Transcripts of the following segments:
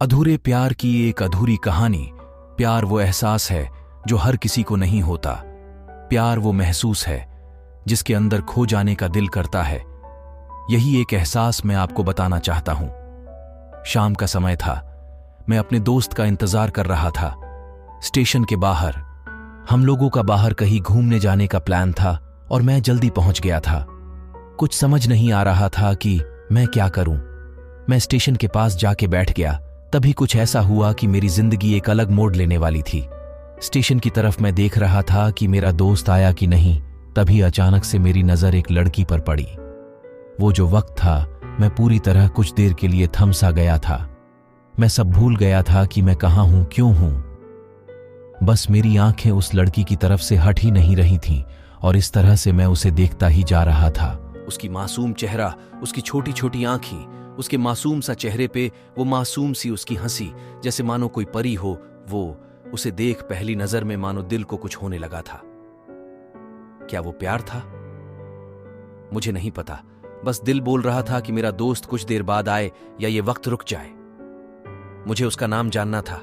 अधूरे प्यार की एक अधूरी कहानी। प्यार वो एहसास है जो हर किसी को नहीं होता। प्यार वो महसूस है जिसके अंदर खो जाने का दिल करता है। यही एक एहसास मैं आपको बताना चाहता हूं। शाम का समय था। मैं अपने दोस्त का इंतजार कर रहा था। स्टेशन के बाहर हम लोगों का बाहर कहीं घूमने जाने का प्लान था और मैं जल्दी पहुंच गया था। कुछ समझ नहीं आ रहा था कि मैं क्या करूं। मैं स्टेशन के पास जाके बैठ गया। तभी कुछ ऐसा हुआ कि मेरी जिंदगी एक अलग मोड़ लेने वाली थी। स्टेशन की तरफ मैं देख रहा था कि मेरा दोस्त आया कि नहीं। तभी अचानक से मेरी नजर एक लड़की पर पड़ी। वो जो वक्त था, मैं पूरी तरह कुछ देर के लिए थम सा गया था। मैं सब भूल गया था कि मैं कहां हूं, क्यों हूं। बस मेरी आंखें उस लड़की की तरफ से हट ही नहीं रही थीं और इस तरह से मैं उसे देखता ही जा रहा था। उसकी मासूम चेहरा, उसकी छोटी छोटी आंखें, उसके मासूम सा चेहरे पे वो मासूम सी उसकी हंसी, जैसे मानो कोई परी हो। वो उसे देख पहली नजर में मानो दिल को कुछ होने लगा था। क्या वो प्यार था? मुझे नहीं पता। बस दिल बोल रहा था कि मेरा दोस्त कुछ देर बाद आए या ये वक्त रुक जाए। मुझे उसका नाम जानना था।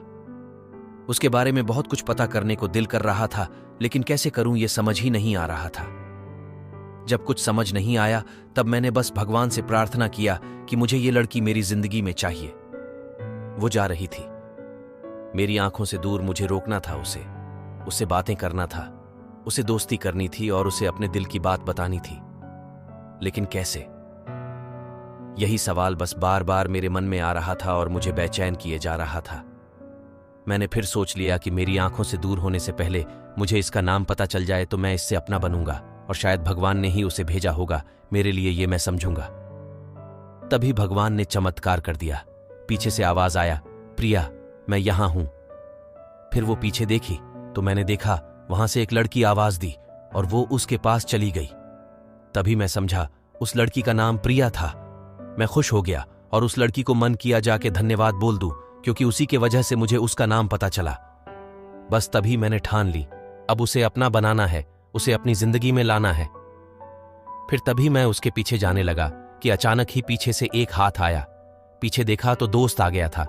उसके बारे में बहुत कुछ पता करने को दिल कर रहा था, लेकिन कैसे करूं ये समझ ही नहीं आ रहा था। जब कुछ समझ नहीं आया तब मैंने बस भगवान से प्रार्थना किया कि मुझे ये लड़की मेरी जिंदगी में चाहिए। वो जा रही थी। मेरी आंखों से दूर मुझे रोकना था उससे बातें करना था, उसे दोस्ती करनी थी और उसे अपने दिल की बात बतानी थी। लेकिन कैसे? यही सवाल बस बार बार मेरे मन में आ रहा था और मुझे बेचैन किए जा रहा था। मैंने फिर सोच लिया कि मेरी आंखों से दूर होने से पहले मुझे इसका नाम पता चल जाए तो मैं इससे अपना बनूंगा और शायद भगवान ने ही उसे भेजा होगा मेरे लिए, ये मैं समझूंगा। तभी भगवान ने चमत्कार कर दिया। पीछे से आवाज आया, प्रिया, मैं यहां हूं। फिर वो पीछे देखी तो मैंने देखा वहां से एक लड़की आवाज दी और वो उसके पास चली गई। तभी मैं समझा उस लड़की का नाम प्रिया था। मैं खुश हो गया और उस लड़की को मन किया जाके धन्यवाद बोल दूं, क्योंकि उसी के वजह से मुझे उसका नाम पता चला। बस तभी मैंने ठान ली, अब उसे अपना बनाना है, उसे अपनी जिंदगी में लाना है। फिर तभी मैं उसके पीछे जाने लगा कि अचानक ही पीछे से एक हाथ आया। पीछे देखा तो दोस्त आ गया था।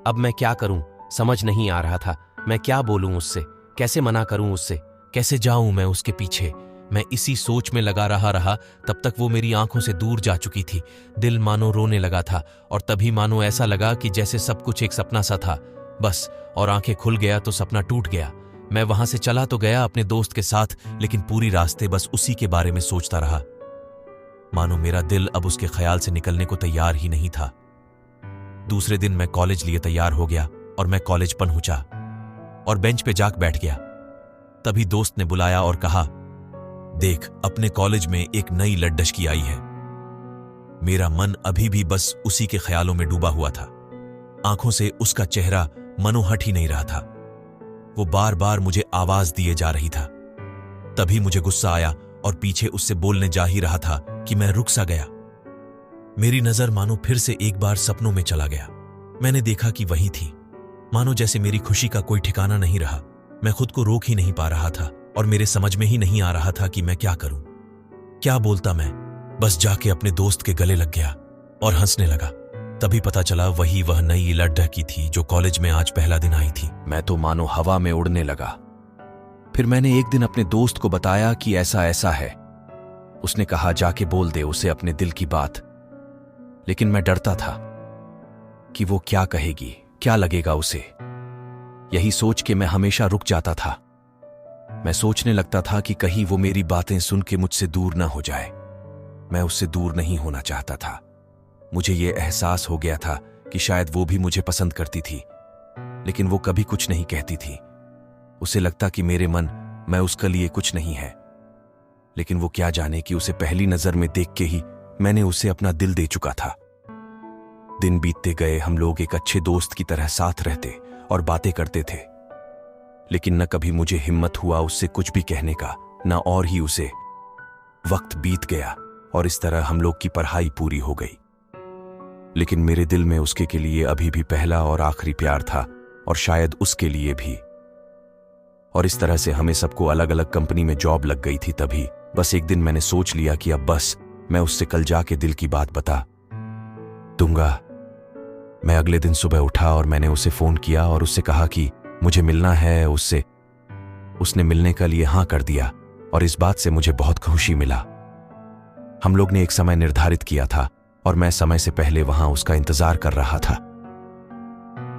अब मैं क्या करूं समझ नहीं आ रहा था। मैं क्या बोलूं उससे, कैसे मना करूं उससे, कैसे जाऊं मैं उसके पीछे। मैं इसी सोच में लगा रहा तब तक वो मेरी आंखों से दूर जा चुकी थी। दिल मानो रोने लगा था और तभी मानो ऐसा लगा कि जैसे सब कुछ एक सपना सा था बस, और आंखें खुल गया तो सपना टूट गया। मैं वहां से चला तो गया अपने दोस्त के साथ, लेकिन पूरी रास्ते बस उसी के बारे में सोचता रहा। मानो मेरा दिल अब उसके ख्याल से निकलने को तैयार ही नहीं था। दूसरे दिन मैं कॉलेज लिए तैयार हो गया और मैं कॉलेज पहुंचा और बेंच पे जाकर बैठ गया। तभी दोस्त ने बुलाया और कहा, देख, अपने कॉलेज में एक नई लड़की आई है। मेरा मन अभी भी बस उसी के ख्यालों में डूबा हुआ था। आंखों से उसका चेहरा मनो हट ही नहीं रहा था। वो बार बार मुझे आवाज दिए जा रही था। तभी मुझे गुस्सा आया और पीछे उससे बोलने जा ही रहा था कि मैं रुक सा गया। मेरी नजर मानो फिर से एक बार सपनों में चला गया। मैंने देखा कि वही थी। मानो जैसे मेरी खुशी का कोई ठिकाना नहीं रहा। मैं खुद को रोक ही नहीं पा रहा था और मेरे समझ में ही नहीं आ रहा था कि मैं क्या करूं, क्या बोलता मैं। बस जाके अपने दोस्त के गले लग गया और हंसने लगा। तभी पता चला वह नई लड़की थी जो कॉलेज में आज पहला दिन आई थी। मैं तो मानो हवा में उड़ने लगा। फिर मैंने एक दिन अपने दोस्त को बताया कि ऐसा ऐसा है। उसने कहा, जाके बोल दे उसे अपने दिल की बात। लेकिन मैं डरता था कि वो क्या कहेगी, क्या लगेगा उसे। यही सोच के मैं हमेशा रुक जाता था। मैं सोचने लगता था कि कहीं वो मेरी बातें सुन के मुझसे दूर ना हो जाए। मैं उससे दूर नहीं होना चाहता था। मुझे ये एहसास हो गया था कि शायद वो भी मुझे पसंद करती थी, लेकिन वो कभी कुछ नहीं कहती थी। उसे लगता कि मेरे मन मैं उसके लिए कुछ नहीं है। लेकिन वो क्या जाने कि उसे पहली नजर में देख के ही मैंने उसे अपना दिल दे चुका था। दिन बीतते गए, हम लोग एक अच्छे दोस्त की तरह साथ रहते और बातें करते थे। लेकिन न कभी मुझे हिम्मत हुआ उससे कुछ भी कहने का, न और ही उसे। वक्त बीत गया और इस तरह हम लोग की पढ़ाई पूरी हो गई। लेकिन मेरे दिल में उसके के लिए अभी भी पहला और आखिरी प्यार था और शायद उसके लिए भी। और इस तरह से हमें सबको अलग अलग कंपनी में जॉब लग गई थी। तभी बस एक दिन मैंने सोच लिया कि अब बस मैं उससे कल जाके दिल की बात बता दूंगा। मैं अगले दिन सुबह उठा और मैंने उसे फ़ोन किया और उससे कहा कि मुझे मिलना है उससे। उसने मिलने के लिए हाँ कर दिया और इस बात से मुझे बहुत खुशी मिला। हम लोग ने एक समय निर्धारित किया था और मैं समय से पहले वहां उसका इंतजार कर रहा था।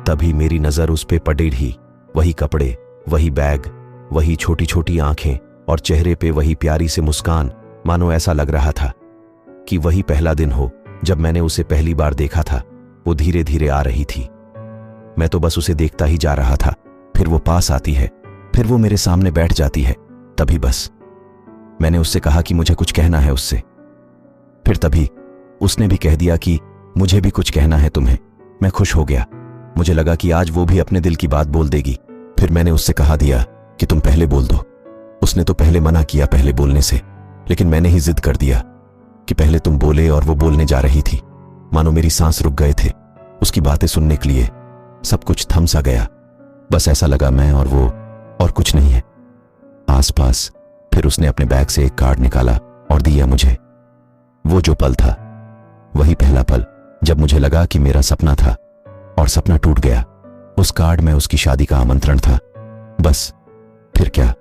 तभी मेरी नजर उस पे पड़ी रही। वही कपड़े, वही बैग, वही छोटी छोटी आंखें और चेहरे पे वही प्यारी सी मुस्कान। मानो ऐसा लग रहा था कि वही पहला दिन हो जब मैंने उसे पहली बार देखा था। वो धीरे धीरे आ रही थी। मैं तो बस उसे देखता ही जा रहा था। फिर वो पास आती है, फिर वो मेरे सामने बैठ जाती है। तभी बस मैंने उससे कहा कि मुझे कुछ कहना है उससे। फिर तभी उसने भी कह दिया कि मुझे भी कुछ कहना है तुम्हें। मैं खुश हो गया। मुझे लगा कि आज वो भी अपने दिल की बात बोल देगी। फिर मैंने उससे कहा दिया कि तुम पहले बोल दो। उसने तो पहले मना किया पहले बोलने से, लेकिन मैंने ही जिद कर दिया कि पहले तुम बोले और वो बोलने जा रही थी। मानो मेरी सांस रुक गए थे उसकी बातें सुनने के लिए। सब कुछ थम सा गया। बस ऐसा लगा मैं और वो और कुछ नहीं है आसपास। फिर उसने अपने बैग से एक कार्ड निकाला और दिया मुझे। वो जो पल था वही पहला पल जब मुझे लगा कि मेरा सपना था और सपना टूट गया। उस कार्ड में उसकी शादी का आमंत्रण था। बस फिर क्या,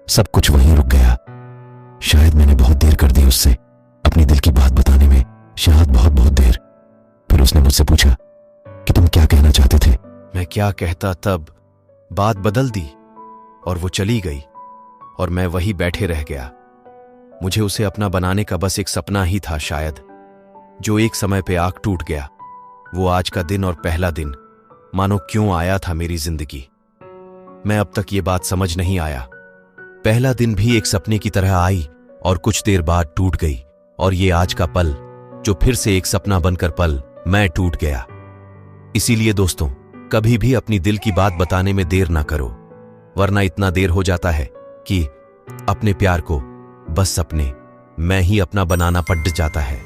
सब कुछ वहीं रुक गया। शायद मैंने बहुत देर कर दी उससे अपनी दिल की बात बताने में, शायद बहुत बहुत देर। फिर उसने मुझसे पूछा कि तुम क्या कहना चाहते थे। मैं क्या कहता, तब बात बदल दी और वो चली गई और मैं वही बैठे रह गया। मुझे उसे अपना बनाने का बस एक सपना ही था शायद, जो एक समय पे आग टूट गया। वो आज का दिन और पहला दिन मानो क्यों आया था मेरी जिंदगी। मैं अब तक ये बात समझ नहीं आया। पहला दिन भी एक सपने की तरह आई और कुछ देर बाद टूट गई, और ये आज का पल जो फिर से एक सपना बनकर पल मैं टूट गया। इसीलिए दोस्तों, कभी भी अपनी दिल की बात बताने में देर ना करो, वरना इतना देर हो जाता है कि अपने प्यार को बस अपने मैं ही अपना बनाना पड़ जाता है।